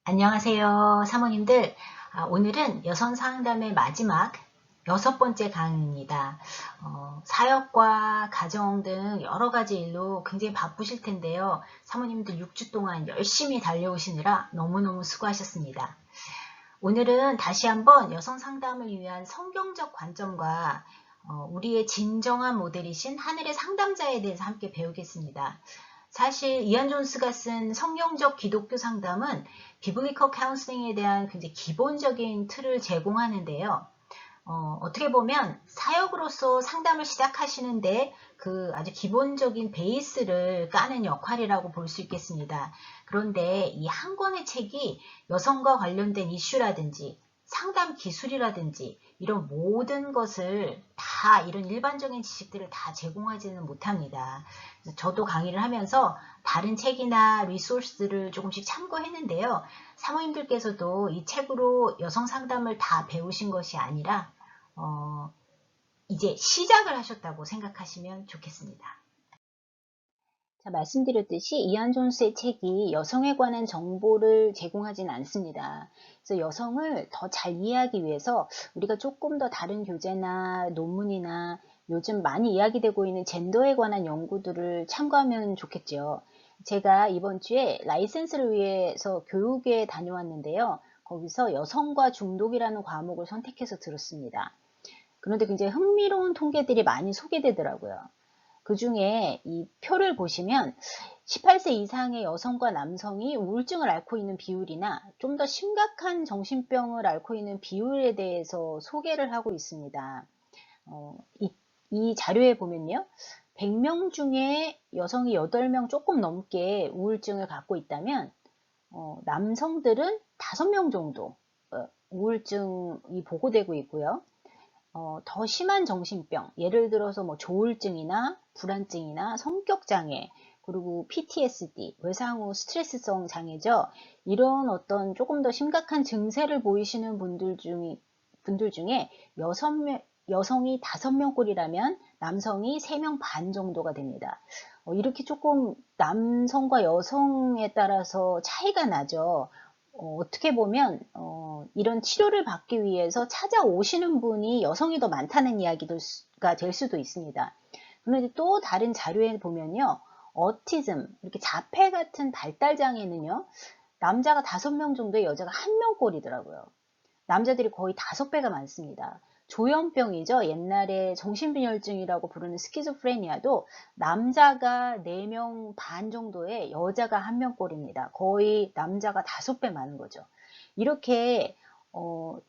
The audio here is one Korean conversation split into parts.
안녕하세요, 사모님들. 오늘은 여성 상담의 마지막 6번째 강의입니다. 사역과 가정 등 여러 가지 일로 굉장히 바쁘실 텐데요. 사모님들 6주 동안 열심히 달려오시느라 너무너무 수고하셨습니다. 오늘은 다시 한번 여성 상담을 위한 성경적 관점과 우리의 진정한 모델이신 하늘의 상담자에 대해서 함께 배우겠습니다. 사실 이안 존스가 쓴 성경적 기독교 상담은 비블리컬 카운슬링에 대한 굉장히 기본적인 틀을 제공하는데요. 어떻게 보면 사역으로서 상담을 시작하시는데 그 아주 기본적인 베이스를 까는 역할이라고 볼 수 있겠습니다. 그런데 이 한 권의 책이 여성과 관련된 이슈라든지 상담 기술이라든지 이런 모든 것을 다 이런 일반적인 지식들을 다 제공하지는 못합니다. 저도 강의를 하면서 다른 책이나 리소스들을 조금씩 참고했는데요. 사모님들께서도 이 책으로 여성 상담을 다 배우신 것이 아니라 이제 시작을 하셨다고 생각하시면 좋겠습니다. 자, 말씀드렸듯이 이안 존스의 책이 여성에 관한 정보를 제공하진 않습니다. 그래서 여성을 더 잘 이해하기 위해서 우리가 조금 더 다른 교재나 논문이나 요즘 많이 이야기되고 있는 젠더에 관한 연구들을 참고하면 좋겠죠. 제가 이번 주에 라이센스를 위해서 교육에 다녀왔는데요. 거기서 여성과 중독이라는 과목을 선택해서 들었습니다. 그런데 굉장히 흥미로운 통계들이 많이 소개되더라고요. 그 중에 이 표를 보시면 18세 이상의 여성과 남성이 우울증을 앓고 있는 비율이나 좀 더 심각한 정신병을 앓고 있는 비율에 대해서 소개를 하고 있습니다. 이 자료에 보면요. 100명 중에 여성이 8명 조금 넘게 우울증을 갖고 있다면 남성들은 5명 정도 우울증이 보고되고 있고요. 더 심한 정신병, 예를 들어서 뭐 조울증이나 불안증이나 성격장애, 그리고 PTSD, 외상후 스트레스성 장애죠. 이런 어떤 조금 더 심각한 증세를 보이시는 분들 중에 여성이 5명꼴이라면 남성이 3명 반 정도가 됩니다. 이렇게 조금 남성과 여성에 따라서 차이가 나죠. 어떻게 보면 이런 치료를 받기 위해서 찾아오시는 분이 여성이 더 많다는 이야기가 될 수도 있습니다. 그런데 또 다른 자료에 보면요. 어티즘, 이렇게 자폐 같은 발달장애는요. 남자가 5명 정도에 여자가 1명꼴이더라고요. 남자들이 거의 5배가 많습니다. 조현병이죠. 옛날에 정신분열증이라고 부르는 스키즈프레니아도 남자가 4명 반 정도에 여자가 1명꼴입니다. 거의 남자가 5배 많은 거죠. 이렇게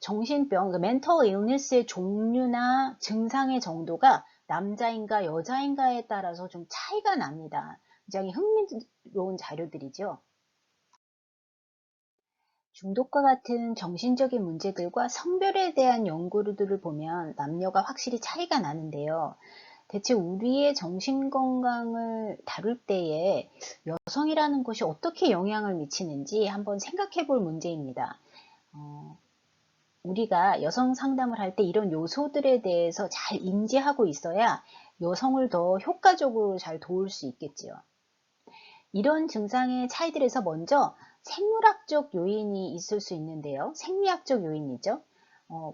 정신병, 멘털 일니스의 종류나 증상의 정도가 남자인가 여자인가에 따라서 좀 차이가 납니다. 굉장히 흥미로운 자료들이죠. 중독과 같은 정신적인 문제들과 성별에 대한 연구들을 보면 남녀가 확실히 차이가 나는데요. 대체 우리의 정신건강을 다룰 때에 여성이라는 것이 어떻게 영향을 미치는지 한번 생각해 볼 문제입니다. 우리가 여성 상담을 할 때 이런 요소들에 대해서 잘 인지하고 있어야 여성을 더 효과적으로 잘 도울 수 있겠지요. 이런 증상의 차이들에서 먼저 생물학적 요인이 있을 수 있는데요. 생리학적 요인이죠.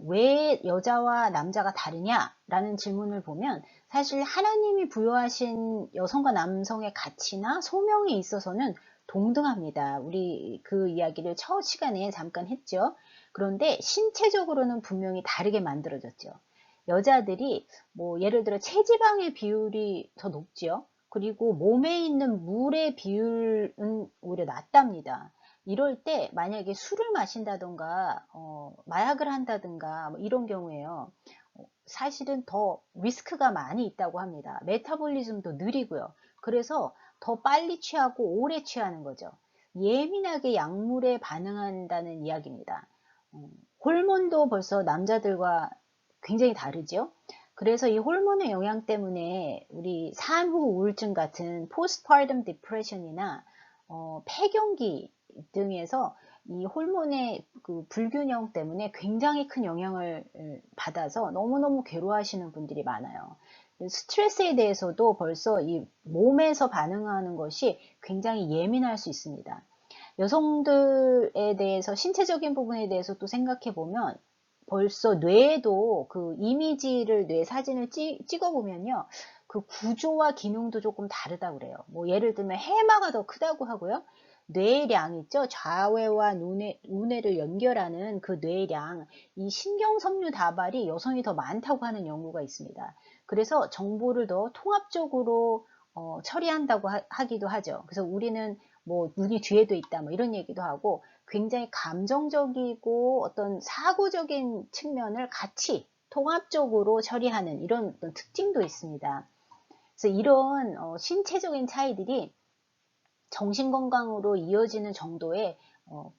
왜 여자와 남자가 다르냐라는 질문을 보면 사실 하나님이 부여하신 여성과 남성의 가치나 소명에 있어서는 동등합니다. 우리 그 이야기를 첫 시간에 잠깐 했죠. 그런데 신체적으로는 분명히 다르게 만들어졌죠. 여자들이 뭐 예를 들어 체지방의 비율이 더 높죠. 그리고 몸에 있는 물의 비율은 오히려 낮답니다. 이럴 때 만약에 술을 마신다던가 마약을 한다든가 뭐 이런 경우에요. 사실은 더 리스크가 많이 있다고 합니다. 메타볼리즘도 느리고요. 그래서 더 빨리 취하고 오래 취하는 거죠. 예민하게 약물에 반응한다는 이야기입니다. 호르몬도 벌써 남자들과 굉장히 다르죠. 그래서 이 호르몬의 영향 때문에 우리 산후 우울증 같은 postpartum depression이나 폐경기 등에서 이 호르몬의 그 불균형 때문에 굉장히 큰 영향을 받아서 너무너무 괴로워하시는 분들이 많아요. 스트레스에 대해서도 벌써 이 몸에서 반응하는 것이 굉장히 예민할 수 있습니다. 여성들에 대해서 신체적인 부분에 대해서 또 생각해 보면 벌써 뇌에도 그 이미지를 뇌 사진을 찍어 보면요. 그 구조와 기능도 조금 다르다고 그래요. 뭐 예를 들면 해마가 더 크다고 하고요. 뇌량 있죠? 좌뇌와 우뇌를 연결하는 그 뇌량, 이 신경섬유 다발이 여성이 더 많다고 하는 연구가 있습니다. 그래서 정보를 더 통합적으로 처리한다고 하기도 하죠. 그래서 우리는 뭐 눈이 뒤에도 있다 뭐 이런 얘기도 하고 굉장히 감정적이고 어떤 사고적인 측면을 같이 통합적으로 처리하는 이런 어떤 특징도 있습니다. 그래서 이런 신체적인 차이들이 정신건강으로 이어지는 정도의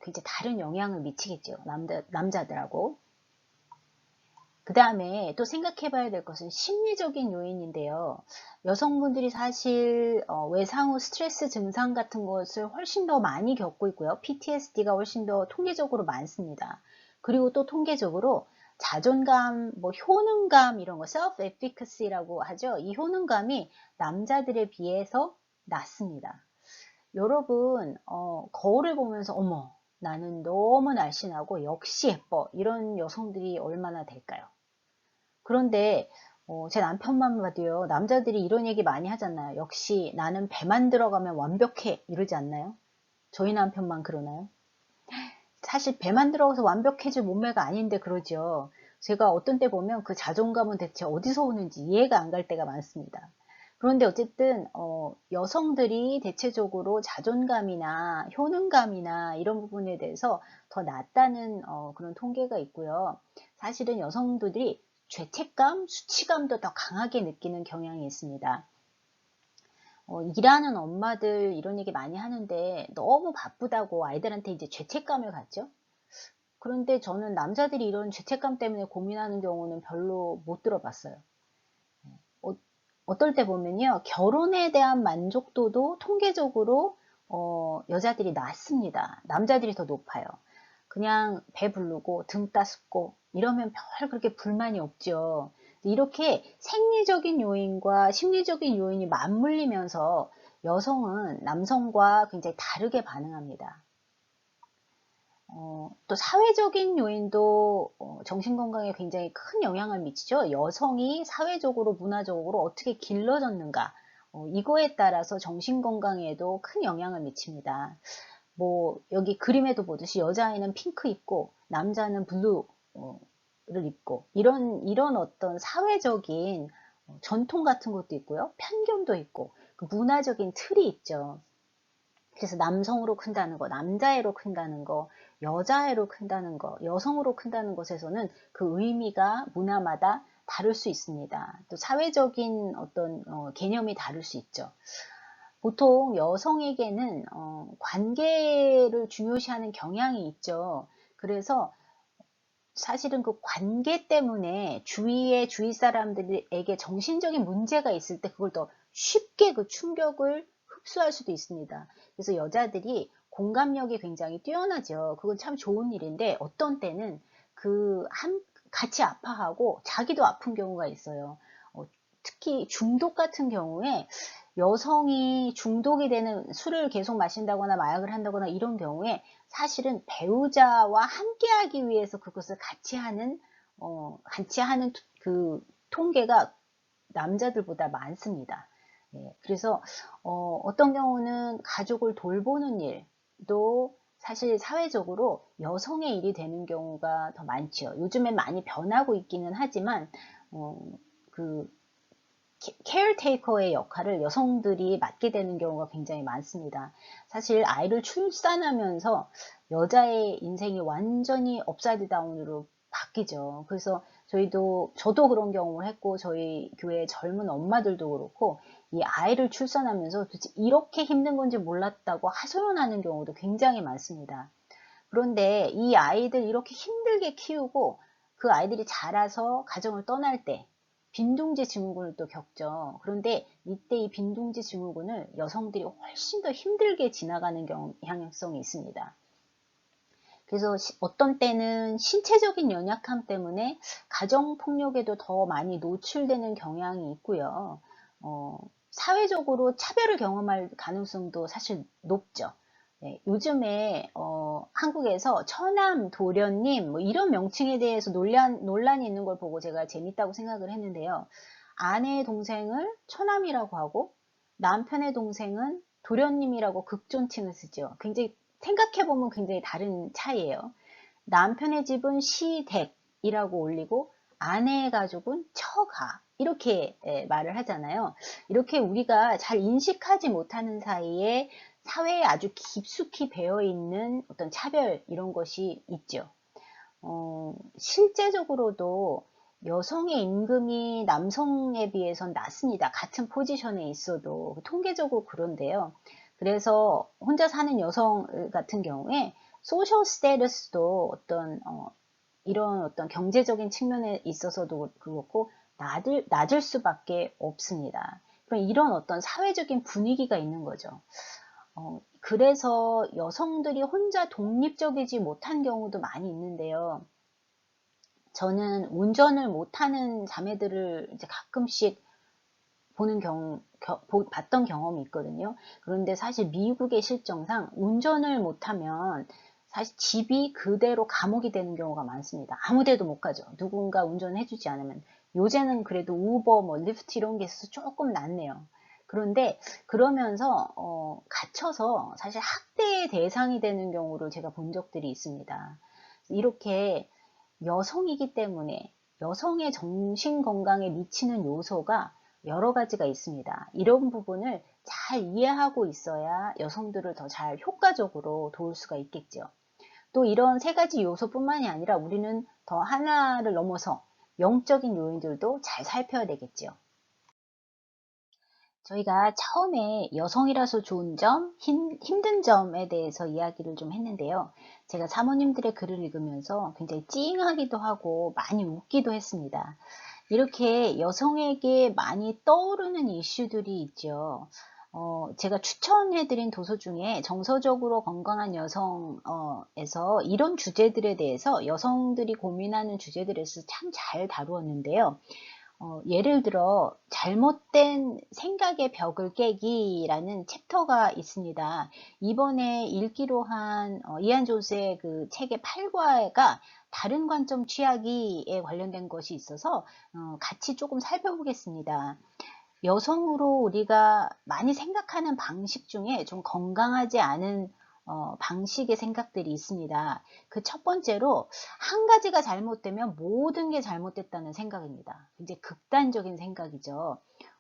굉장히 다른 영향을 미치겠죠. 남자들하고. 그 다음에 또 생각해 봐야 될 것은 심리적인 요인인데요. 여성분들이 사실 외상 후 스트레스 증상 같은 것을 훨씬 더 많이 겪고 있고요. PTSD가 훨씬 더 통계적으로 많습니다. 그리고 또 통계적으로 자존감, 뭐 효능감 이런 거 self-efficacy라고 하죠. 이 효능감이 남자들에 비해서 낮습니다. 여러분 거울을 보면서 어머 나는 너무 날씬하고 역시 예뻐 이런 여성들이 얼마나 될까요? 그런데 제 남편만 봐도요. 남자들이 이런 얘기 많이 하잖아요. 역시 나는 배만 들어가면 완벽해 이러지 않나요? 저희 남편만 그러나요? 사실 배만 들어가서 완벽해질 몸매가 아닌데 그러죠. 제가 어떤 때 보면 그 자존감은 대체 어디서 오는지 이해가 안 갈 때가 많습니다. 그런데 어쨌든 여성들이 대체적으로 자존감이나 효능감이나 이런 부분에 대해서 더 낮다는 그런 통계가 있고요. 사실은 여성들이 죄책감, 수치감도 더 강하게 느끼는 경향이 있습니다. 일하는 엄마들 이런 얘기 많이 하는데 너무 바쁘다고 아이들한테 이제 죄책감을 갖죠. 그런데 저는 남자들이 이런 죄책감 때문에 고민하는 경우는 별로 못 들어봤어요. 어떨 때 보면요. 결혼에 대한 만족도도 통계적으로 여자들이 낮습니다. 남자들이 더 높아요. 그냥 배 부르고 등 따숩고 이러면 별 그렇게 불만이 없죠. 이렇게 생리적인 요인과 심리적인 요인이 맞물리면서 여성은 남성과 굉장히 다르게 반응합니다. 또 사회적인 요인도 정신건강에 굉장히 큰 영향을 미치죠. 여성이 사회적으로 문화적으로 어떻게 길러졌는가 이거에 따라서 정신건강에도 큰 영향을 미칩니다. 뭐 여기 그림에도 보듯이 여자아이는 핑크 입고 남자는 블루를 입고 이런 어떤 사회적인 전통 같은 것도 있고요. 편견도 있고 그 문화적인 틀이 있죠. 그래서 남성으로 큰다는 거, 남자애로 큰다는 거, 여자애로 큰다는 거, 여성으로 큰다는 것에서는 그 의미가 문화마다 다를 수 있습니다. 또 사회적인 어떤 개념이 다를 수 있죠. 보통 여성에게는 관계를 중요시하는 경향이 있죠. 그래서 사실은 그 관계 때문에 주위 사람들에게 정신적인 문제가 있을 때 그걸 더 쉽게 그 충격을 흡수할 수도 있습니다. 그래서 여자들이 공감력이 굉장히 뛰어나죠. 그건 참 좋은 일인데 어떤 때는 같이 아파하고 자기도 아픈 경우가 있어요. 특히 중독 같은 경우에 여성이 중독이 되는 술을 계속 마신다거나 마약을 한다거나 이런 경우에 사실은 배우자와 함께 하기 위해서 그것을 같이 하는 그 통계가 남자들보다 많습니다. 그래서 어떤 경우는 가족을 돌보는 일도 사실 사회적으로 여성의 일이 되는 경우가 더 많죠. 요즘엔 많이 변하고 있기는 하지만 그 케어테이커의 역할을 여성들이 맡게 되는 경우가 굉장히 많습니다. 사실 아이를 출산하면서 여자의 인생이 완전히 업사이드 다운으로 바뀌죠. 그래서 저도 그런 경험을 했고 저희 교회 젊은 엄마들도 그렇고 이 아이를 출산하면서 도대체 이렇게 힘든 건지 몰랐다고 하소연하는 경우도 굉장히 많습니다. 그런데 이 아이들 이렇게 힘들게 키우고 그 아이들이 자라서 가정을 떠날 때 빈둥지 증후군을 또 겪죠. 그런데 이때 이 빈둥지 증후군을 여성들이 훨씬 더 힘들게 지나가는 경향성이 있습니다. 그래서 어떤 때는 신체적인 연약함 때문에 가정폭력에도 더 많이 노출되는 경향이 있고요. 사회적으로 차별을 경험할 가능성도 사실 높죠. 네, 요즘에 한국에서 처남 도련님 뭐 이런 명칭에 대해서 논란이 있는 걸 보고 제가 재밌다고 생각을 했는데요. 아내의 동생을 처남이라고 하고 남편의 동생은 도련님이라고 극존칭을 쓰죠. 굉장히 생각해보면 굉장히 다른 차이예요. 남편의 집은 시댁이라고 올리고 아내의 가족은 처가 이렇게 말을 하잖아요. 이렇게 우리가 잘 인식하지 못하는 사이에 사회에 아주 깊숙이 배어 있는 어떤 차별 이런 것이 있죠. 실제적으로도 여성의 임금이 남성에 비해선 낮습니다. 같은 포지션에 있어도 통계적으로 그런데요. 그래서 혼자 사는 여성 같은 경우에 소셜 스테이터스도 이런 어떤 경제적인 측면에 있어서도 그렇고 낮을 수밖에 없습니다. 그럼 이런 어떤 사회적인 분위기가 있는 거죠. 그래서 여성들이 혼자 독립적이지 못한 경우도 많이 있는데요. 저는 운전을 못하는 자매들을 이제 가끔씩 봤던 경험이 있거든요. 그런데 사실 미국의 실정상 운전을 못하면 사실 집이 그대로 감옥이 되는 경우가 많습니다. 아무 데도 못 가죠. 누군가 운전을 해주지 않으면. 요새는 그래도 우버, 뭐 리프트 이런 게 있어서 조금 낫네요. 그런데 그러면서 갇혀서 사실 학대의 대상이 되는 경우를 제가 본 적들이 있습니다. 이렇게 여성이기 때문에 여성의 정신 건강에 미치는 요소가 여러 가지가 있습니다. 이런 부분을 잘 이해하고 있어야 여성들을 더 잘 효과적으로 도울 수가 있겠죠. 또 이런 세 가지 요소뿐만이 아니라 우리는 더 하나를 넘어서 영적인 요인들도 잘 살펴야 되겠죠. 저희가 처음에 여성이라서 좋은 점, 힘든 점에 대해서 이야기를 좀 했는데요. 제가 사모님들의 글을 읽으면서 굉장히 찡하기도 하고 많이 웃기도 했습니다. 이렇게 여성에게 많이 떠오르는 이슈들이 있죠. 제가 추천해드린 도서 중에 정서적으로 건강한 여성에서 이런 주제들에 대해서 여성들이 고민하는 주제들에서 참 잘 다루었는데요. 예를 들어 잘못된 생각의 벽을 깨기라는 챕터가 있습니다. 이번에 읽기로 한 이안 존스의 그 책의 8과가 다른 관점 취하기에 관련된 것이 있어서 같이 조금 살펴보겠습니다. 여성으로 우리가 많이 생각하는 방식 중에 좀 건강하지 않은 방식의 생각들이 있습니다. 그 첫 번째로 한 가지가 잘못되면 모든 게 잘못됐다는 생각입니다. 굉장히 극단적인 생각이죠.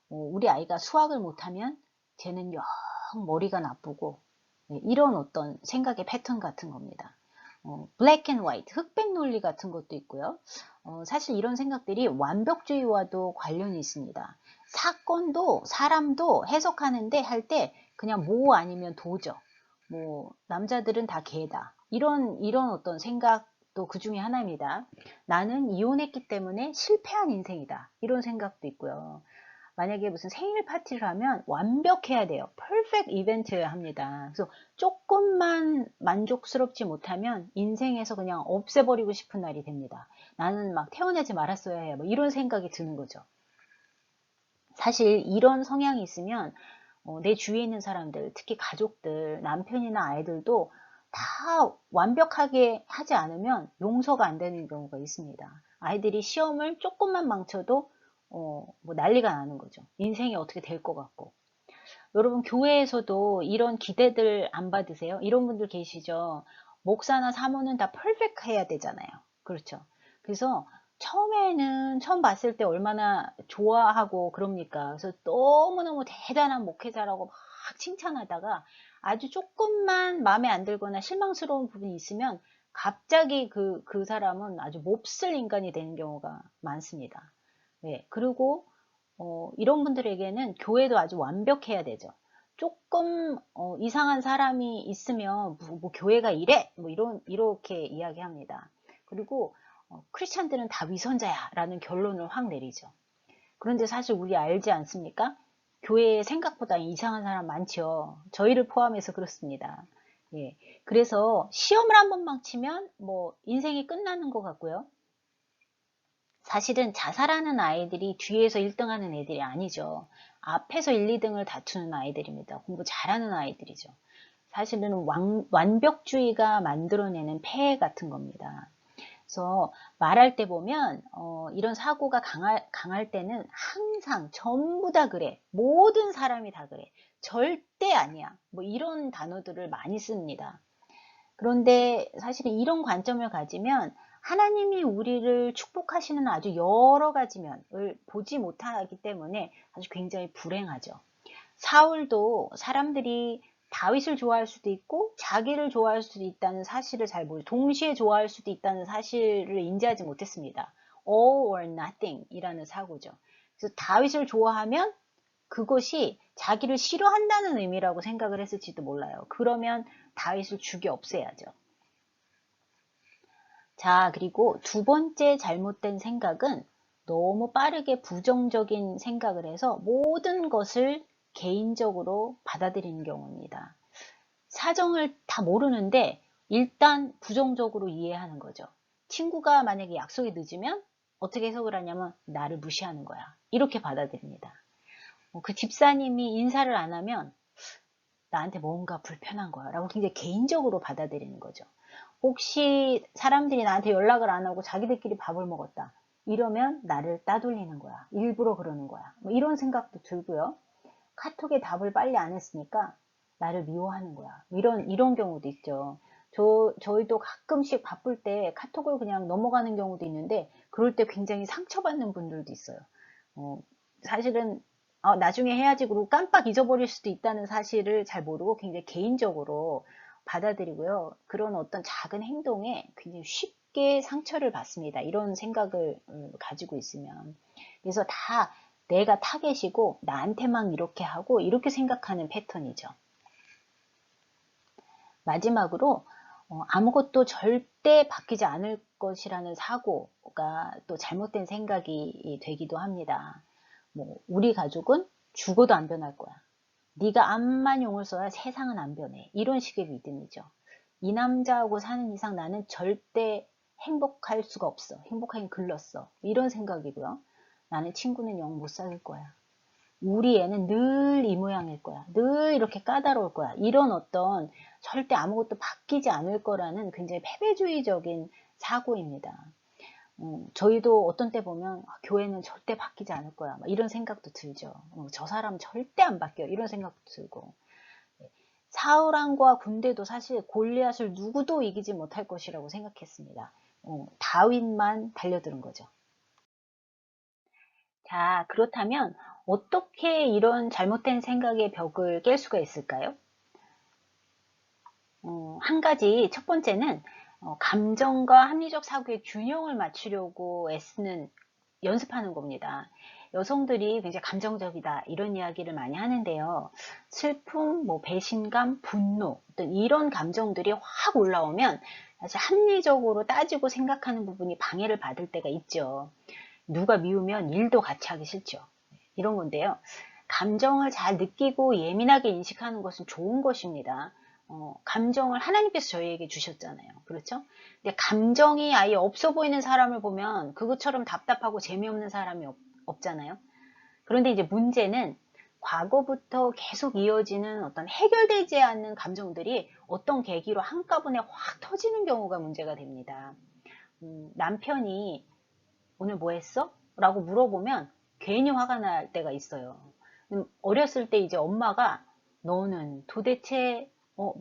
우리 아이가 수학을 못하면 쟤는 영 머리가 나쁘고 네, 이런 어떤 생각의 패턴 같은 겁니다. 블랙 앤 화이트, 흑백 논리 같은 것도 있고요. 사실 이런 생각들이 완벽주의와도 관련이 있습니다. 사건도 사람도 해석하는데 할 때 그냥 뭐 아니면 도죠. 뭐 남자들은 다 개다. 이런 어떤 생각도 그 중에 하나입니다. 나는 이혼했기 때문에 실패한 인생이다. 이런 생각도 있고요. 만약에 무슨 생일 파티를 하면 완벽해야 돼요. 퍼펙트 이벤트여야 합니다. 그래서 조금만 만족스럽지 못하면 인생에서 그냥 없애버리고 싶은 날이 됩니다. 나는 막 태어나지 말았어야 해. 뭐 이런 생각이 드는 거죠. 사실 이런 성향이 있으면 내 주위에 있는 사람들, 특히 가족들, 남편이나 아이들도 다 완벽하게 하지 않으면 용서가 안 되는 경우가 있습니다. 아이들이 시험을 조금만 망쳐도 뭐 난리가 나는 거죠. 인생이 어떻게 될 것 같고. 여러분 교회에서도 이런 기대들 안 받으세요? 이런 분들 계시죠? 목사나 사모는 다 퍼펙트 해야 되잖아요. 그렇죠. 그래서 처음 봤을 때 얼마나 좋아하고 그럽니까? 그래서 너무너무 대단한 목회자라고 막 칭찬하다가 아주 조금만 마음에 안 들거나 실망스러운 부분이 있으면 갑자기 그 사람은 아주 몹쓸 인간이 되는 경우가 많습니다. 네. 그리고 이런 분들에게는 교회도 아주 완벽해야 되죠. 조금 이상한 사람이 있으면 뭐 교회가 이래 뭐 이렇게 이야기합니다. 그리고 크리스찬들은 다 위선자야라는 결론을 확 내리죠. 그런데 사실 우리 알지 않습니까? 교회에 생각보다 이상한 사람 많죠. 저희를 포함해서 그렇습니다. 예. 그래서 시험을 한 번 망치면 뭐 인생이 끝나는 것 같고요. 사실은 자살하는 아이들이 뒤에서 1등하는 애들이 아니죠. 앞에서 1, 2등을 다투는 아이들입니다. 공부 잘하는 아이들이죠. 사실은 완벽주의가 만들어내는 폐해 같은 겁니다. 그래서 말할 때 보면 이런 사고가 강할 때는 항상 전부 다 그래. 모든 사람이 다 그래. 절대 아니야. 뭐 이런 단어들을 많이 씁니다. 그런데 사실은 이런 관점을 가지면 하나님이 우리를 축복하시는 아주 여러 가지 면을 보지 못하기 때문에 아주 굉장히 불행하죠. 사울도 사람들이 다윗을 좋아할 수도 있고 자기를 좋아할 수도 있다는 사실을 잘 모르고 동시에 좋아할 수도 있다는 사실을 인지하지 못했습니다. All or nothing 이라는 사고죠. 그래서 다윗을 좋아하면 그것이 자기를 싫어한다는 의미라고 생각을 했을지도 몰라요. 그러면 다윗을 죽여 없애야죠. 자, 그리고 두 번째 잘못된 생각은 너무 빠르게 부정적인 생각을 해서 모든 것을 개인적으로 받아들이는 경우입니다. 사정을 다 모르는데 일단 부정적으로 이해하는 거죠. 친구가 만약에 약속이 늦으면 어떻게 해석을 하냐면 나를 무시하는 거야. 이렇게 받아들입니다. 그 집사님이 인사를 안 하면 나한테 뭔가 불편한 거야 라고 굉장히 개인적으로 받아들이는 거죠. 혹시 사람들이 나한테 연락을 안 하고 자기들끼리 밥을 먹었다. 이러면 나를 따돌리는 거야. 일부러 그러는 거야. 뭐 이런 생각도 들고요. 카톡에 답을 빨리 안 했으니까 나를 미워하는 거야. 뭐 이런 경우도 있죠. 저희도 가끔씩 바쁠 때 카톡을 그냥 넘어가는 경우도 있는데 그럴 때 굉장히 상처받는 분들도 있어요. 사실은 나중에 해야지 그러고 깜빡 잊어버릴 수도 있다는 사실을 잘 모르고 굉장히 개인적으로 받아들이고요. 그런 어떤 작은 행동에 굉장히 쉽게 상처를 받습니다. 이런 생각을 가지고 있으면. 그래서 다 내가 타겟이고 나한테만 이렇게 하고 이렇게 생각하는 패턴이죠. 마지막으로 아무것도 절대 바뀌지 않을 것이라는 사고가 또 잘못된 생각이 되기도 합니다. 뭐 우리 가족은 죽어도 안 변할 거야. 네가 암만 용을 써야 세상은 안 변해. 이런 식의 믿음이죠. 이 남자하고 사는 이상 나는 절대 행복할 수가 없어. 행복하긴 글렀어. 이런 생각이고요. 나는 친구는 영 못 사귈 거야. 우리 애는 늘 이 모양일 거야. 늘 이렇게 까다로울 거야. 이런 어떤 절대 아무것도 바뀌지 않을 거라는 굉장히 패배주의적인 사고입니다. 저희도 어떤 때 보면 교회는 절대 바뀌지 않을 거야. 이런 생각도 들죠. 저 사람 절대 안 바뀌어. 이런 생각도 들고. 사울왕과 군대도 사실 골리앗을 누구도 이기지 못할 것이라고 생각했습니다. 다윗만 달려드는 거죠. 자, 그렇다면 어떻게 이런 잘못된 생각의 벽을 깰 수가 있을까요? 한 가지, 첫 번째는 감정과 합리적 사고의 균형을 맞추려고 애쓰는 연습하는 겁니다. 여성들이 굉장히 감정적이다 이런 이야기를 많이 하는데요. 슬픔, 뭐 배신감, 분노 어떤 이런 감정들이 확 올라오면 사실 합리적으로 따지고 생각하는 부분이 방해를 받을 때가 있죠. 누가 미우면 일도 같이 하기 싫죠. 이런 건데요. 감정을 잘 느끼고 예민하게 인식하는 것은 좋은 것입니다. 감정을 하나님께서 저희에게 주셨잖아요. 그렇죠? 근데 감정이 아예 없어 보이는 사람을 보면 그것처럼 답답하고 재미없는 사람이 없잖아요. 그런데 이제 문제는 과거부터 계속 이어지는 어떤 해결되지 않는 감정들이 어떤 계기로 한꺼번에 확 터지는 경우가 문제가 됩니다. 남편이 오늘 뭐 했어? 라고 물어보면 괜히 화가 날 때가 있어요. 어렸을 때 이제 엄마가 너는 도대체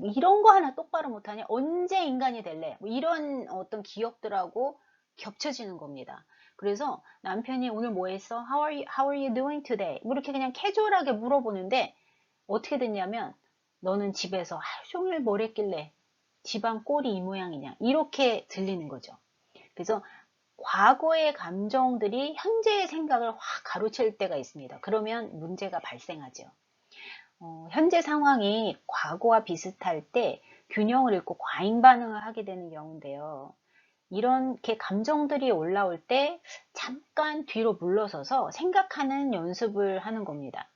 이런 거 하나 똑바로 못하냐? 언제 인간이 될래? 뭐 이런 어떤 기억들하고 겹쳐지는 겁니다. 그래서 남편이 오늘 뭐 했어? How are you doing today? 뭐 이렇게 그냥 캐주얼하게 물어보는데 어떻게 됐냐면 너는 집에서 하루 종일 뭘 했길래 집안 꼴이 이 모양이냐? 이렇게 들리는 거죠. 그래서 과거의 감정들이 현재의 생각을 확 가로챌 때가 있습니다. 그러면 문제가 발생하죠. 현재 상황이 과거와 비슷할 때 균형을 잃고 과잉 반응을 하게 되는 경우인데요. 이렇게 감정들이 올라올 때 잠깐 뒤로 물러서서 생각하는 연습을 하는 겁니다.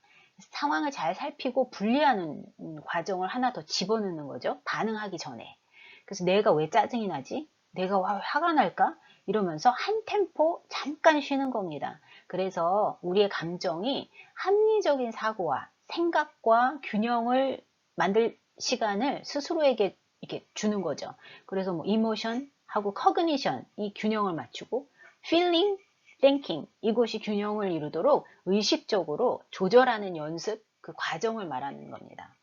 상황을 잘 살피고 분리하는 과정을 하나 더 집어넣는 거죠. 반응하기 전에. 그래서 내가 왜 짜증이 나지? 내가 화가 날까? 이러면서 한 템포 잠깐 쉬는 겁니다. 그래서 우리의 감정이 합리적인 사고와 생각과 균형을 만들 시간을 스스로에게 이렇게 주는 거죠. 그래서 뭐 이모션 하고 커그니션 이 균형을 맞추고 feeling, thinking 이것이 균형을 이루도록 의식적으로 조절하는 연습 그 과정을 말하는 겁니다.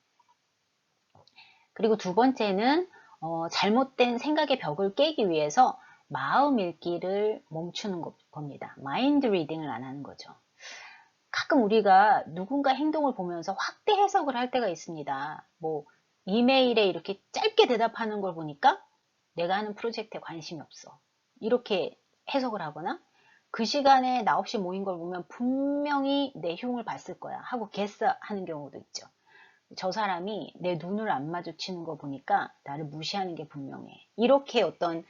그리고 두 번째는 잘못된 생각의 벽을 깨기 위해서 마음 읽기를 멈추는 겁니다. 마인드 리딩을 안 하는 거죠. 가끔 우리가 누군가 행동을 보면서 확대 해석을 할 때가 있습니다. 뭐 이메일에 이렇게 짧게 대답하는 걸 보니까 내가 하는 프로젝트에 관심이 없어. 이렇게 해석을 하거나 그 시간에 나 없이 모인 걸 보면 분명히 내 흉을 봤을 거야 하고 guess하는 경우도 있죠. 저 사람이 내 눈을 안 마주치는 거 보니까 나를 무시하는 게 분명해. 이렇게 어떤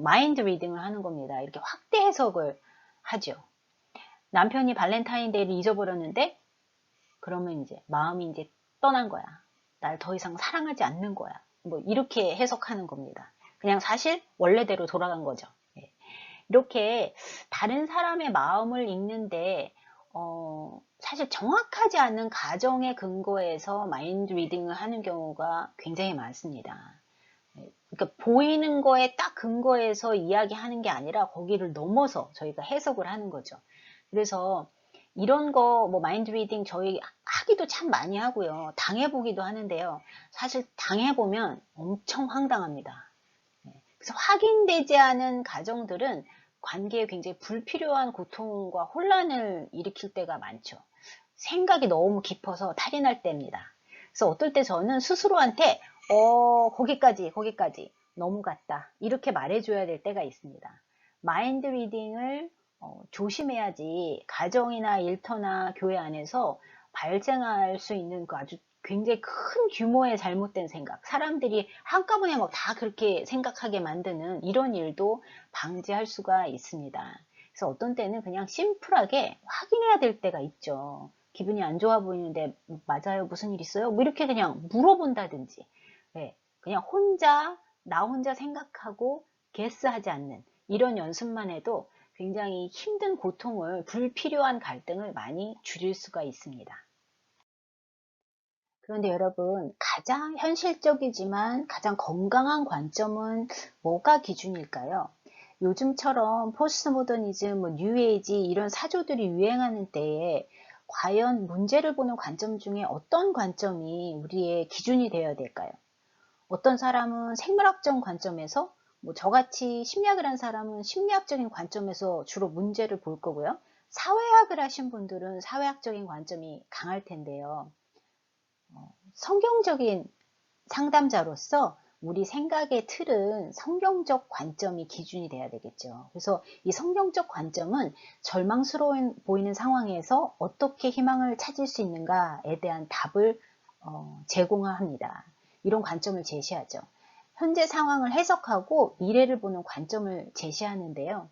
마인드 리딩을 하는 겁니다. 이렇게 확대 해석을 하죠. 남편이 발렌타인데이를 잊어버렸는데 그러면 이제 마음이 이제 떠난 거야. 날 더 이상 사랑하지 않는 거야. 뭐 이렇게 해석하는 겁니다. 그냥 사실 원래대로 돌아간 거죠. 예. 이렇게 다른 사람의 마음을 읽는데 사실 정확하지 않은 가정의 근거에서 마인드 리딩을 하는 경우가 굉장히 많습니다. 예. 그러니까 보이는 거에 딱 근거해서 이야기하는 게 아니라 거기를 넘어서 저희가 해석을 하는 거죠. 그래서 이런 거 뭐 마인드 리딩 저희 하기도 참 많이 하고요. 당해보기도 하는데요. 사실 당해보면 엄청 황당합니다. 그래서 확인되지 않은 가정들은 관계에 굉장히 불필요한 고통과 혼란을 일으킬 때가 많죠. 생각이 너무 깊어서 탈이 날 때입니다. 그래서 어떨 때 저는 스스로한테 거기까지 너무 갔다 이렇게 말해줘야 될 때가 있습니다. 마인드 리딩을 조심해야지 가정이나 일터나 교회 안에서 발생할 수 있는 그 아주 굉장히 큰 규모의 잘못된 생각, 사람들이 한꺼번에 막 다 그렇게 생각하게 만드는 이런 일도 방지할 수가 있습니다. 그래서 어떤 때는 그냥 심플하게 확인해야 될 때가 있죠. 기분이 안 좋아 보이는데 맞아요? 무슨 일 있어요? 뭐 이렇게 그냥 물어본다든지 네, 그냥 나 혼자 생각하고 게스하지 않는 이런 연습만 해도 굉장히 힘든 고통을 불필요한 갈등을 많이 줄일 수가 있습니다. 그런데 여러분 가장 현실적이지만 가장 건강한 관점은 뭐가 기준일까요? 요즘처럼 포스트모더니즘, 뉴에이지 이런 사조들이 유행하는 때에 과연 문제를 보는 관점 중에 어떤 관점이 우리의 기준이 되어야 될까요? 어떤 사람은 생물학적 관점에서 저같이 심리학을 한 사람은 심리학적인 관점에서 주로 문제를 볼 거고요. 사회학을 하신 분들은 사회학적인 관점이 강할 텐데요. 성경적인 상담자로서 우리 생각의 틀은 성경적 관점이 기준이 돼야 되겠죠. 그래서 이 성경적 관점은 절망스러워 보이는 상황에서 어떻게 희망을 찾을 수 있는가에 대한 답을 제공합니다. 이런 관점을 제시하죠. 현재 상황을 해석하고 미래를 보는 관점을 제시하는데요.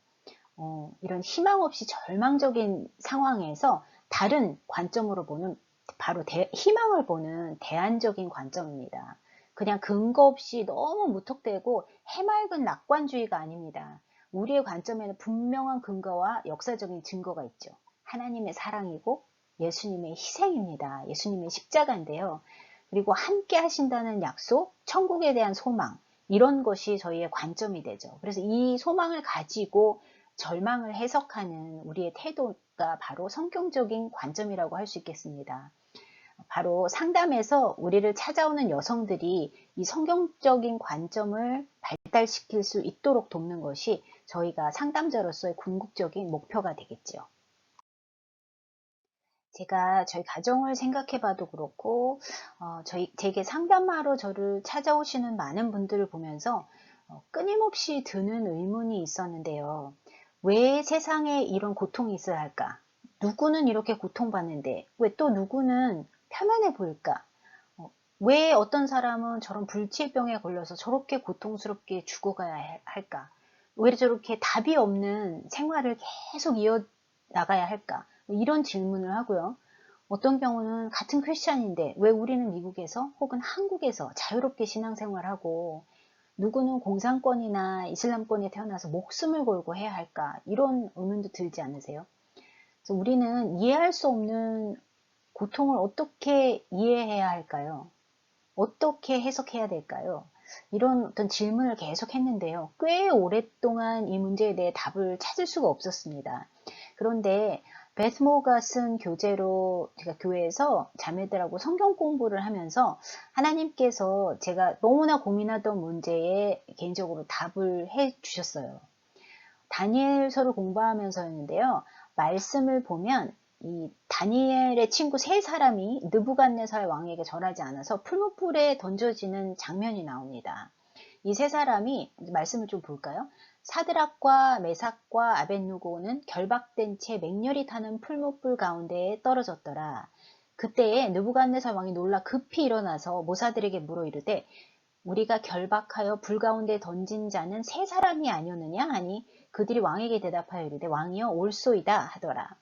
이런 희망 없이 절망적인 상황에서 다른 관점으로 보는 바로 희망을 보는 대안적인 관점입니다. 그냥 근거 없이 너무 무턱대고 해맑은 낙관주의가 아닙니다. 우리의 관점에는 분명한 근거와 역사적인 증거가 있죠. 하나님의 사랑이고 예수님의 희생입니다. 예수님의 십자가인데요. 그리고 함께 하신다는 약속, 천국에 대한 소망 이런 것이 저희의 관점이 되죠. 그래서 이 소망을 가지고 절망을 해석하는 우리의 태도가 바로 성경적인 관점이라고 할 수 있겠습니다. 바로 상담에서 우리를 찾아오는 여성들이 이 성경적인 관점을 발달시킬 수 있도록 돕는 것이 저희가 상담자로서의 궁극적인 목표가 되겠죠. 제가 저희 가정을 생각해 봐도 그렇고 제게 상담하러 저를 찾아오시는 많은 분들을 보면서 끊임없이 드는 의문이 있었는데요. 왜 세상에 이런 고통이 있어야 할까? 누구는 이렇게 고통받는데 왜 또 누구는 편안해 보일까? 왜 어떤 사람은 저런 불치병에 걸려서 저렇게 고통스럽게 죽어가야 할까? 왜 저렇게 답이 없는 생활을 계속 이어나가야 할까? 이런 질문을 하고요. 어떤 경우는 같은 크리스찬인데 왜 우리는 미국에서 혹은 한국에서 자유롭게 신앙생활하고 누구는 공산권이나 이슬람권에 태어나서 목숨을 걸고 해야 할까? 이런 의문도 들지 않으세요? 그래서 우리는 이해할 수 없는 고통을 어떻게 이해해야 할까요? 어떻게 해석해야 될까요? 이런 어떤 질문을 계속 했는데요. 꽤 오랫동안 이 문제에 대해 답을 찾을 수가 없었습니다. 그런데 베스모가 쓴 교재로 제가 교회에서 자매들하고 성경 공부를 하면서 하나님께서 제가 너무나 고민하던 문제에 개인적으로 답을 해 주셨어요. 다니엘서를 공부하면서였는데요. 말씀을 보면 이 다니엘의 친구 세 사람이 느부갓네살 왕에게 절하지 않아서 풀무불에 던져지는 장면이 나옵니다. 이 세 사람이 말씀을 좀 볼까요? 사드락과 메삭과 아벳누고는 결박된 채 맹렬히 타는 풀무불 가운데에 떨어졌더라. 그때에 느부갓네살 왕이 놀라 급히 일어나서 모사들에게 물어 이르되 우리가 결박하여 불 가운데 던진 자는 세 사람이 아니었느냐 하니 그들이 왕에게 대답하여 이르되 왕이여 옳소이다 하더라.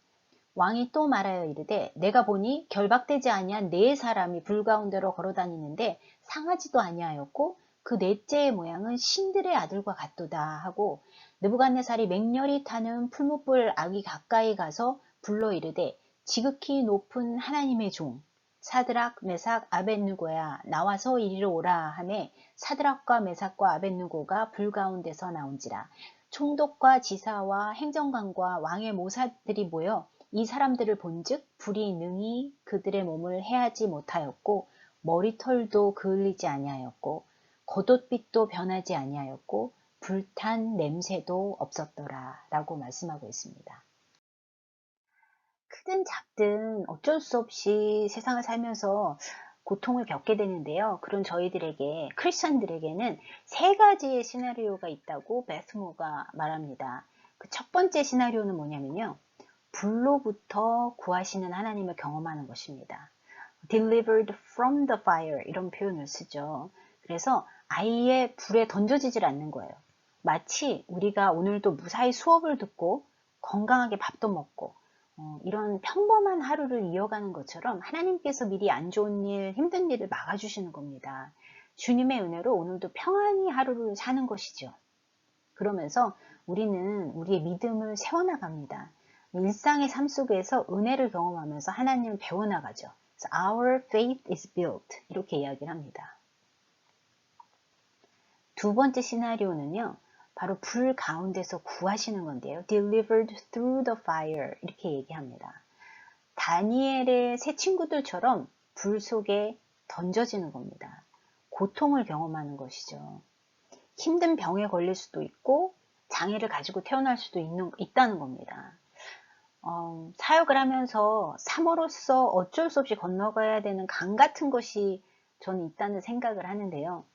왕이 또 말하여 이르되 내가 보니 결박되지 아니한 네 사람이 불 가운데로 걸어다니는데 상하지도 아니하였고 그 넷째의 모양은 신들의 아들과 같도다 하고 느부갓네살이 맹렬히 타는 풀무불 아기 가까이 가서 불러 이르되 지극히 높은 하나님의 종 사드락 메삭 아벳누고야 나와서 이리로 오라 하매 사드락과 메삭과 아벳누고가 불 가운데서 나온지라. 총독과 지사와 행정관과 왕의 모사들이 모여 이 사람들을 본즉 불이 능히 그들의 몸을 해하지 못하였고 머리털도 그을리지 아니하였고 겉옷빛도 변하지 아니하였고 불탄 냄새도 없었더라 라고 말씀하고 있습니다. 크든 작든 어쩔 수 없이 세상을 살면서 고통을 겪게 되는데요. 그런 저희들에게 크리스천들에게는 세 가지의 시나리오가 있다고 베스모가 말합니다. 그 첫 번째 시나리오는 뭐냐면요. 불로부터 구하시는 하나님을 경험하는 것입니다. Delivered from the fire 이런 표현을 쓰죠. 그래서 아예 불에 던져지질 않는 거예요. 마치 우리가 오늘도 무사히 수업을 듣고 건강하게 밥도 먹고 이런 평범한 하루를 이어가는 것처럼 하나님께서 미리 안 좋은 일, 힘든 일을 막아주시는 겁니다. 주님의 은혜로 오늘도 평안히 하루를 사는 것이죠. 그러면서 우리는 우리의 믿음을 세워나갑니다. 일상의 삶 속에서 은혜를 경험하면서 하나님을 배워나가죠. Our faith is built 이렇게 이야기를 합니다. 두 번째 시나리오는요. 바로 불 가운데서 구하시는 건데요. Delivered through the fire 이렇게 얘기합니다. 다니엘의 세 친구들처럼 불 속에 던져지는 겁니다. 고통을 경험하는 것이죠. 힘든 병에 걸릴 수도 있고 장애를 가지고 태어날 수도 있다는 겁니다. 사역을 하면서 사모로서 어쩔 수 없이 건너가야 되는 강 같은 것이 저는 있다는 생각을 하는데요.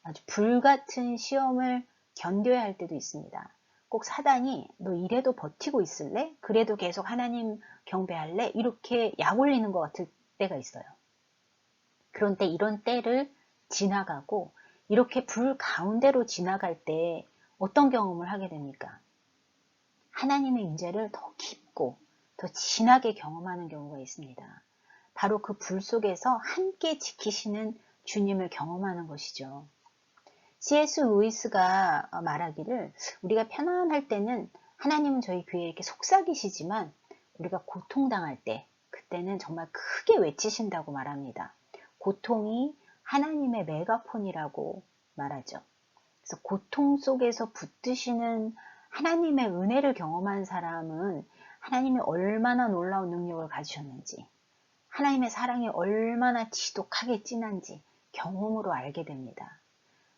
아주 불같은 시험을 견뎌야 할 때도 있습니다. 꼭 사단이 너 이래도 버티고 있을래? 그래도 계속 하나님 경배할래? 이렇게 약 올리는 것 같을 때가 있어요. 그런데 이런 때를 지나가고 이렇게 불 가운데로 지나갈 때 어떤 경험을 하게 됩니까? 하나님의 임재를 더 깊고 더 진하게 경험하는 경우가 있습니다. 바로 그 불 속에서 함께 지키시는 주님을 경험하는 것이죠. C.S. 루이스가 말하기를 우리가 편안할 때는 하나님은 저희 교회에 이렇게 속삭이시지만 우리가 고통당할 때 그때는 정말 크게 외치신다고 말합니다. 고통이 하나님의 메가폰이라고 말하죠. 그래서 고통 속에서 붙드시는 하나님의 은혜를 경험한 사람은 하나님이 얼마나 놀라운 능력을 가지셨는지 하나님의 사랑이 얼마나 지독하게 진한지 경험으로 알게 됩니다.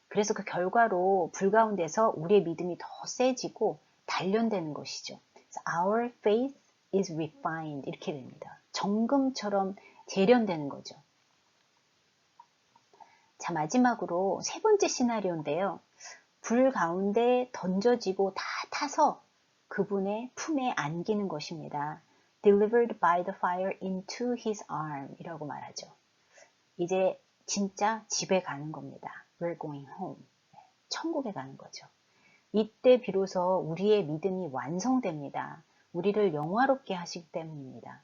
그래서 그 결과로 불 가운데서 우리의 믿음이 더 세지고 단련되는 것이죠. Our faith is refined 이렇게 됩니다. 정금처럼 재련되는 거죠. 자, 마지막으로 세 번째 시나리오인데요. 불 가운데 던져지고 다 타서 그분의 품에 안기는 것입니다. Delivered by the fire into his arm 이라고 말하죠. 이제 진짜 집에 가는 겁니다. We're going home. 천국에 가는 거죠. 이때 비로소 우리의 믿음이 완성됩니다. 우리를 영화롭게 하시기 때문입니다.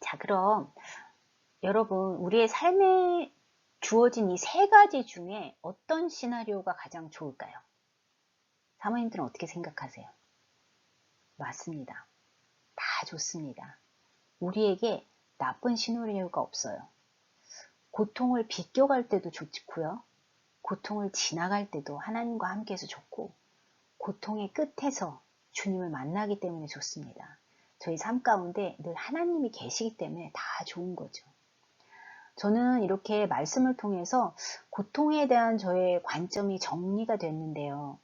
자, 그럼 여러분, 우리의 삶에 주어진 이 세 가지 중에 어떤 시나리오가 가장 좋을까요? 사모님들은 어떻게 생각하세요? 맞습니다. 다 좋습니다. 우리에게 나쁜 시나리오가 없어요. 고통을 비껴갈 때도 좋고요. 고통을 지나갈 때도 하나님과 함께해서 좋고, 고통의 끝에서 주님을 만나기 때문에 좋습니다. 저희 삶 가운데 늘 하나님이 계시기 때문에 다 좋은 거죠. 저는 이렇게 말씀을 통해서 고통에 대한 저의 관점이 정리가 됐는데요.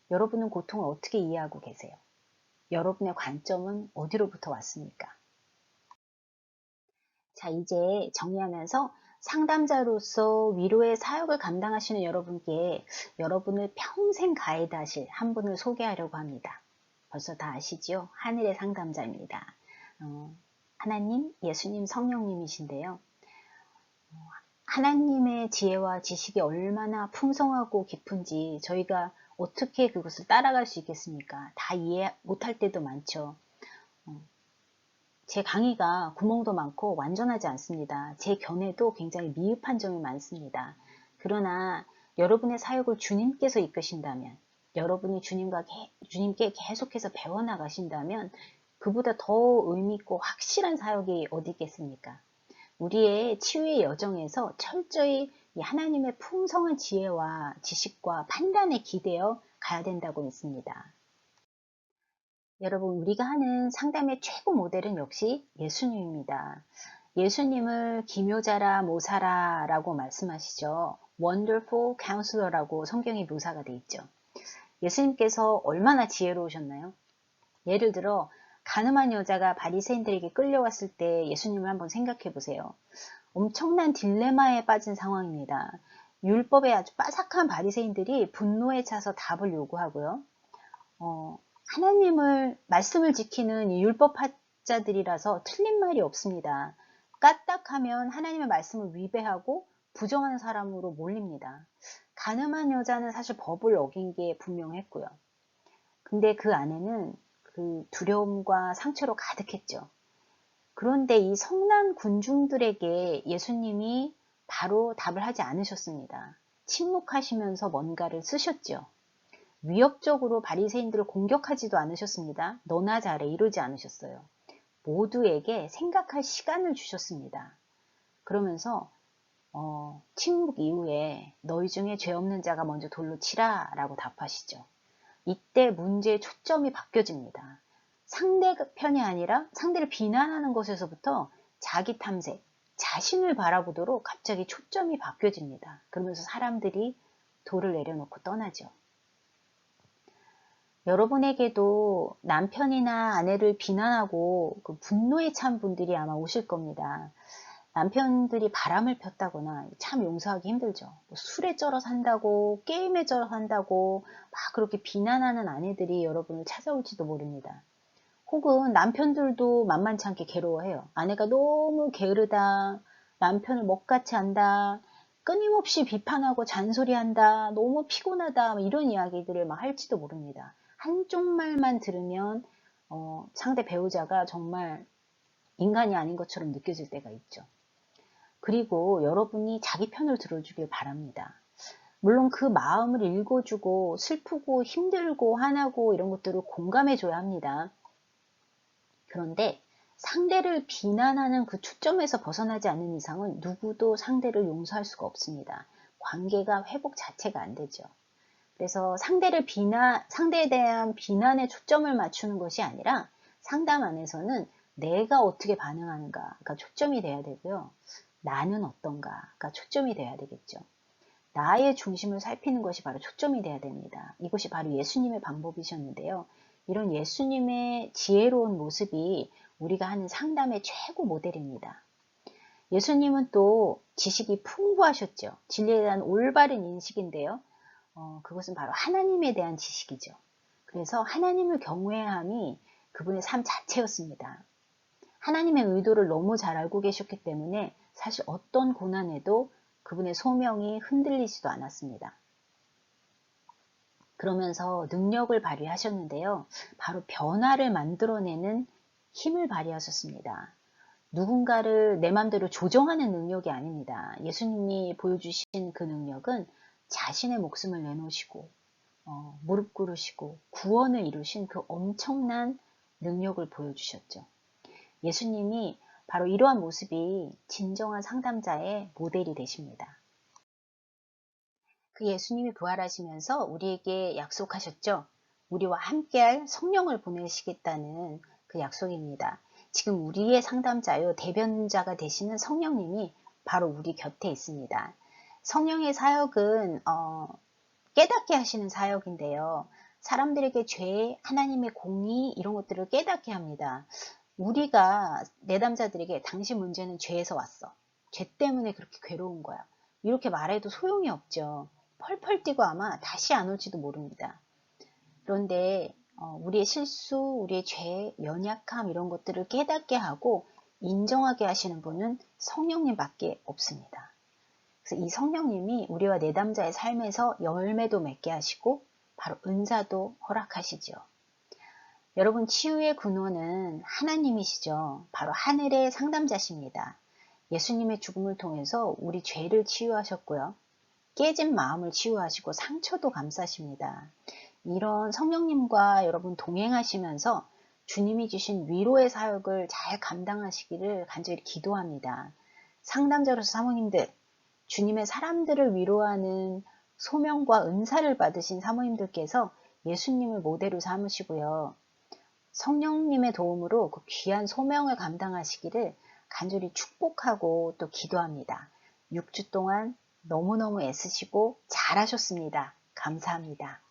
여러분은 고통을 어떻게 이해하고 계세요? 여러분의 관점은 어디로부터 왔습니까? 자, 이제 정리하면서 상담자로서 위로의 사역을 감당하시는 여러분께 여러분을 평생 가이드하실 한 분을 소개하려고 합니다. 벌써 다 아시죠? 하늘의 상담자입니다. 하나님, 예수님, 성령님이신데요. 하나님의 지혜와 지식이 얼마나 풍성하고 깊은지 저희가 어떻게 그것을 따라갈 수 있겠습니까? 다 이해 못할 때도 많죠. 제 강의가 구멍도 많고 완전하지 않습니다. 제 견해도 굉장히 미흡한 점이 많습니다. 그러나 여러분의 사역을 주님께서 이끄신다면, 여러분이 주님께 계속해서 배워나가신다면 그보다 더 의미있고 확실한 사역이 어디 있겠습니까? 우리의 치유의 여정에서 철저히 이 하나님의 풍성한 지혜와 지식과 판단에 기대어 가야 된다고 믿습니다. 여러분, 우리가 하는 상담의 최고 모델은 역시 예수님입니다. 예수님을 기묘자라 모사라 라고 말씀하시죠. Wonderful Counselor라고 성경에 묘사가 되어 있죠. 예수님께서 얼마나 지혜로우셨나요? 예를 들어 가늠한 여자가 바리새인들에게 끌려왔을 때 예수님을 한번 생각해 보세요. 엄청난 딜레마에 빠진 상황입니다. 율법에 아주 빠삭한 바리새인들이 분노에 차서 답을 요구하고요. 하나님을 말씀을 지키는 율법학자들이라서 틀린 말이 없습니다. 까딱하면 하나님의 말씀을 위배하고 부정하는 사람으로 몰립니다. 가늠한 여자는 사실 법을 어긴 게 분명했고요. 근데 그 안에는 그 두려움과 상처로 가득했죠. 그런데 이 성난 군중들에게 예수님이 바로 답을 하지 않으셨습니다. 침묵하시면서 뭔가를 쓰셨죠. 위협적으로 바리새인들을 공격하지도 않으셨습니다. 너나 잘해 이러지 않으셨어요. 모두에게 생각할 시간을 주셨습니다. 그러면서 침묵 이후에 너희 중에 죄 없는 자가 먼저 돌로 치라 라고 답하시죠. 이때 문제의 초점이 바뀌어집니다. 상대편이 아니라 상대를 비난하는 것에서부터 자기 탐색, 자신을 바라보도록 갑자기 초점이 바뀌어집니다. 그러면서 사람들이 돌을 내려놓고 떠나죠. 여러분에게도 남편이나 아내를 비난하고 그 분노에 찬 분들이 아마 오실 겁니다. 남편들이 바람을 폈다거나 참 용서하기 힘들죠. 뭐 술에 쩔어 산다고, 게임에 쩔어 산다고 막 그렇게 비난하는 아내들이 여러분을 찾아올지도 모릅니다. 혹은 남편들도 만만치 않게 괴로워해요. 아내가 너무 게으르다, 남편을 먹같이 한다, 끊임없이 비판하고 잔소리한다, 너무 피곤하다, 이런 이야기들을 막 할지도 모릅니다. 한쪽 말만 들으면 상대 배우자가 정말 인간이 아닌 것처럼 느껴질 때가 있죠. 그리고 여러분이 자기 편을 들어주길 바랍니다. 물론 그 마음을 읽어주고 슬프고 힘들고 화나고 이런 것들을 공감해줘야 합니다. 그런데 상대를 비난하는 그 초점에서 벗어나지 않는 이상은 누구도 상대를 용서할 수가 없습니다. 관계가 회복 자체가 안 되죠. 그래서 상대에 대한 비난에 초점을 맞추는 것이 아니라 상담 안에서는 내가 어떻게 반응하는가가 초점이 돼야 되고요. 나는 어떤가가 초점이 돼야 되겠죠. 나의 중심을 살피는 것이 바로 초점이 돼야 됩니다. 이것이 바로 예수님의 방법이셨는데요. 이런 예수님의 지혜로운 모습이 우리가 하는 상담의 최고 모델입니다. 예수님은 또 지식이 풍부하셨죠. 진리에 대한 올바른 인식인데요. 그것은 바로 하나님에 대한 지식이죠. 그래서 하나님을 경외함이 그분의 삶 자체였습니다. 하나님의 의도를 너무 잘 알고 계셨기 때문에 사실 어떤 고난에도 그분의 소명이 흔들리지도 않았습니다. 그러면서 능력을 발휘하셨는데요. 바로 변화를 만들어내는 힘을 발휘하셨습니다. 누군가를 내 맘대로 조정하는 능력이 아닙니다. 예수님이 보여주신 그 능력은 자신의 목숨을 내놓으시고 무릎 꿇으시고 구원을 이루신 그 엄청난 능력을 보여주셨죠. 예수님이 바로 이러한 모습이 진정한 상담자의 모델이 되십니다. 그 예수님이 부활하시면서 우리에게 약속하셨죠. 우리와 함께할 성령을 보내시겠다는 그 약속입니다. 지금 우리의 상담자요 대변자가 되시는 성령님이 바로 우리 곁에 있습니다. 성령의 사역은 깨닫게 하시는 사역인데요. 사람들에게 죄, 하나님의 공의 이런 것들을 깨닫게 합니다. 우리가 내담자들에게 당신 문제는 죄에서 왔어. 죄 때문에 그렇게 괴로운 거야. 이렇게 말해도 소용이 없죠. 펄펄 뛰고 아마 다시 안 올지도 모릅니다. 그런데 우리의 실수, 우리의 죄, 연약함 이런 것들을 깨닫게 하고 인정하게 하시는 분은 성령님밖에 없습니다. 그래서 이 성령님이 우리와 내담자의 삶에서 열매도 맺게 하시고 바로 은사도 허락하시죠. 여러분, 치유의 근원은 하나님이시죠. 바로 하늘의 상담자십니다. 예수님의 죽음을 통해서 우리 죄를 치유하셨고요. 깨진 마음을 치유하시고 상처도 감싸십니다. 이런 성령님과 여러분 동행하시면서 주님이 주신 위로의 사역을 잘 감당하시기를 간절히 기도합니다. 상담자로서 사모님들, 주님의 사람들을 위로하는 소명과 은사를 받으신 사모님들께서 예수님을 모델로 삼으시고요. 성령님의 도움으로 그 귀한 소명을 감당하시기를 간절히 축복하고 또 기도합니다. 6주 동안 너무너무 애쓰시고 잘하셨습니다. 감사합니다.